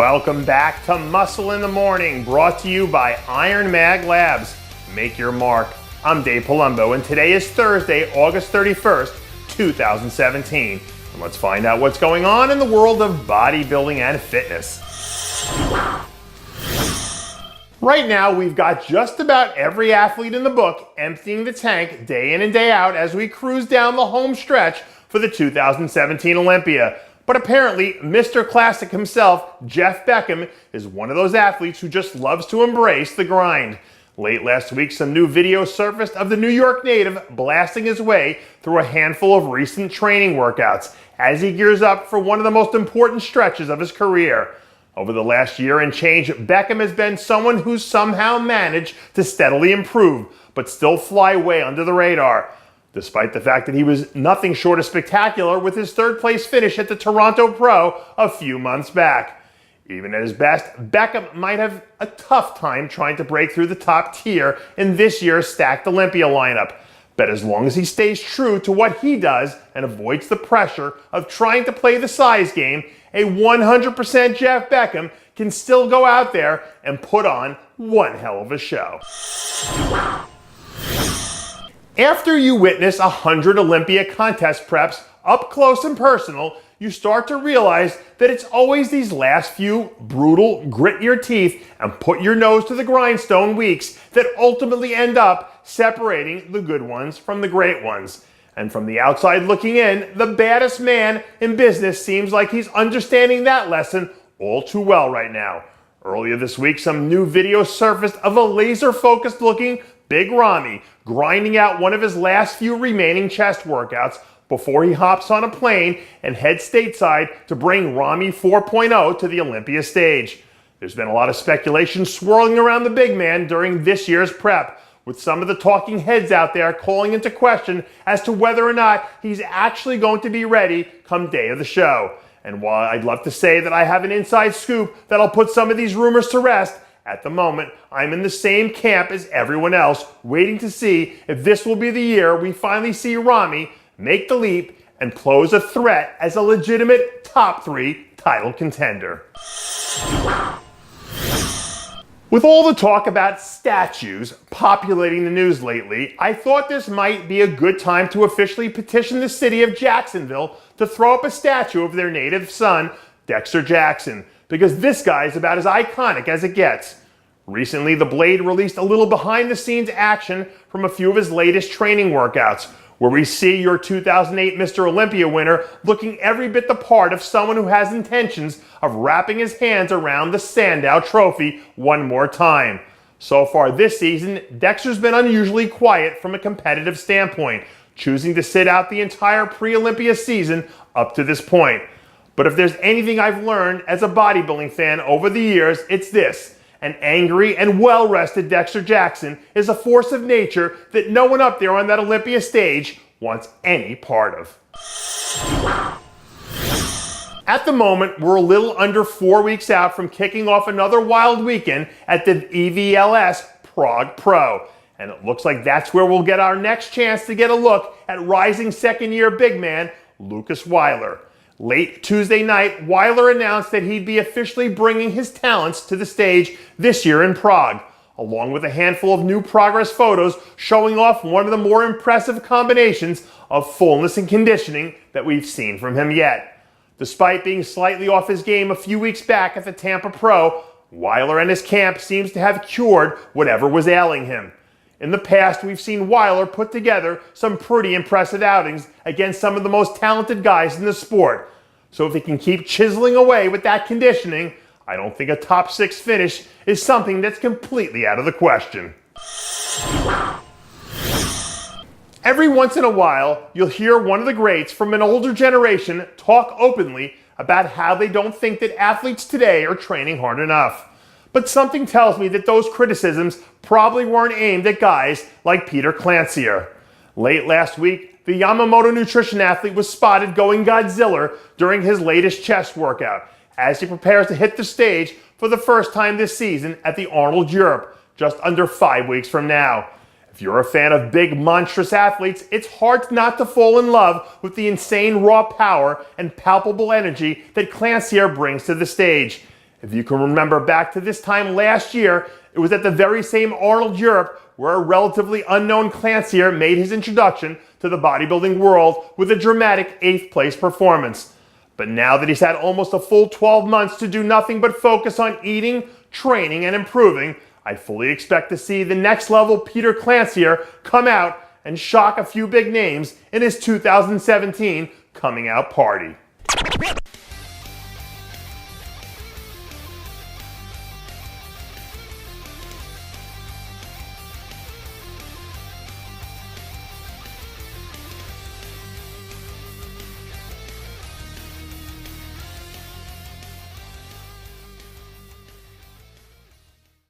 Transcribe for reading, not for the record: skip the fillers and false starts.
Welcome back to Muscle in the Morning, brought to you by IronMag Labs. Make your mark. I'm Dave Palumbo, and today is Thursday, August 31st, 2017. And let's find out what's going on in the world of bodybuilding and fitness. Right now, we've got just about every athlete in the book emptying the tank day in and day out as we cruise down the home stretch for the 2017 Olympia. But apparently, Mr. Classic himself, Jeff Beckham, is one of those athletes who just loves to embrace the grind. Late last week, some new video surfaced of the New York native blasting his way through a handful of recent training workouts as he gears up for one of the most important stretches of his career. Over the last year and change, Beckham has been someone who's somehow managed to steadily improve, but still fly way under the radar. Despite the fact that he was nothing short of spectacular with his third-place finish at the Toronto Pro a few months back. Even at his best, Beckham might have a tough time trying to break through the top tier in this year's stacked Olympia lineup. But as long as he stays true to what he does and avoids the pressure of trying to play the size game, a 100% Jeff Beckham can still go out there and put on one hell of a show. After you witness 100 Olympia contest preps up close and personal, you start to realize that it's always these last few brutal, grit your teeth and put your nose to the grindstone weeks that ultimately end up separating the good ones from the great ones. And from the outside looking in, the baddest man in business seems like he's understanding that lesson all too well right now. Earlier this week, some new video surfaced of a laser-focused looking Big Ramy grinding out one of his last few remaining chest workouts before he hops on a plane and heads stateside to bring Ramy 4.0 to the Olympia stage. There's been a lot of speculation swirling around the big man during this year's prep, with some of the talking heads out there calling into question as to whether or not he's actually going to be ready come day of the show. And while I'd love to say that I have an inside scoop that'll put some of these rumors to rest, at the moment, I'm in the same camp as everyone else, waiting to see if this will be the year we finally see Ramy make the leap and pose a threat as a legitimate top 3 title contender. With all the talk about statues populating the news lately, I thought this might be a good time to officially petition the city of Jacksonville to throw up a statue of their native son, Dexter Jackson, because this guy is about as iconic as it gets. Recently, the Blade released a little behind-the-scenes action from a few of his latest training workouts, where we see your 2008 Mr. Olympia winner looking every bit the part of someone who has intentions of wrapping his hands around the Sandow Trophy one more time. So far this season, Dexter's been unusually quiet from a competitive standpoint, choosing to sit out the entire pre-Olympia season up to this point. But if there's anything I've learned as a bodybuilding fan over the years, it's this. An angry and well-rested Dexter Jackson is a force of nature that no one up there on that Olympia stage wants any part of. At the moment, we're a little under 4 weeks out from kicking off another wild weekend at the EVLS Prague Pro. And it looks like that's where we'll get our next chance to get a look at rising second-year big man Lucas Weiler. Late Tuesday night, Weiler announced that he'd be officially bringing his talents to the stage this year in Prague, along with a handful of new progress photos showing off one of the more impressive combinations of fullness and conditioning that we've seen from him yet. Despite being slightly off his game a few weeks back at the Tampa Pro, Weiler and his camp seems to have cured whatever was ailing him. In the past, we've seen Weiler put together some pretty impressive outings against some of the most talented guys in the sport. So if he can keep chiseling away with that conditioning, I don't think a top 6 finish is something that's completely out of the question. Every once in a while, you'll hear one of the greats from an older generation talk openly about how they don't think that athletes today are training hard enough. But something tells me that those criticisms probably weren't aimed at guys like Petar Klancir. Late last week, the Yamamoto nutrition athlete was spotted going Godzilla during his latest chest workout as he prepares to hit the stage for the first time this season at the Arnold Europe, just under 5 weeks from now. If you're a fan of big, monstrous athletes, it's hard not to fall in love with the insane raw power and palpable energy that Klancir brings to the stage. If you can remember back to this time last year, it was at the very same Arnold Europe where a relatively unknown Klancir made his introduction to the bodybuilding world with a dramatic 8th place performance. But now that he's had almost a full 12 months to do nothing but focus on eating, training, and improving, I fully expect to see the next level Petar Klancir come out and shock a few big names in his 2017 coming out party.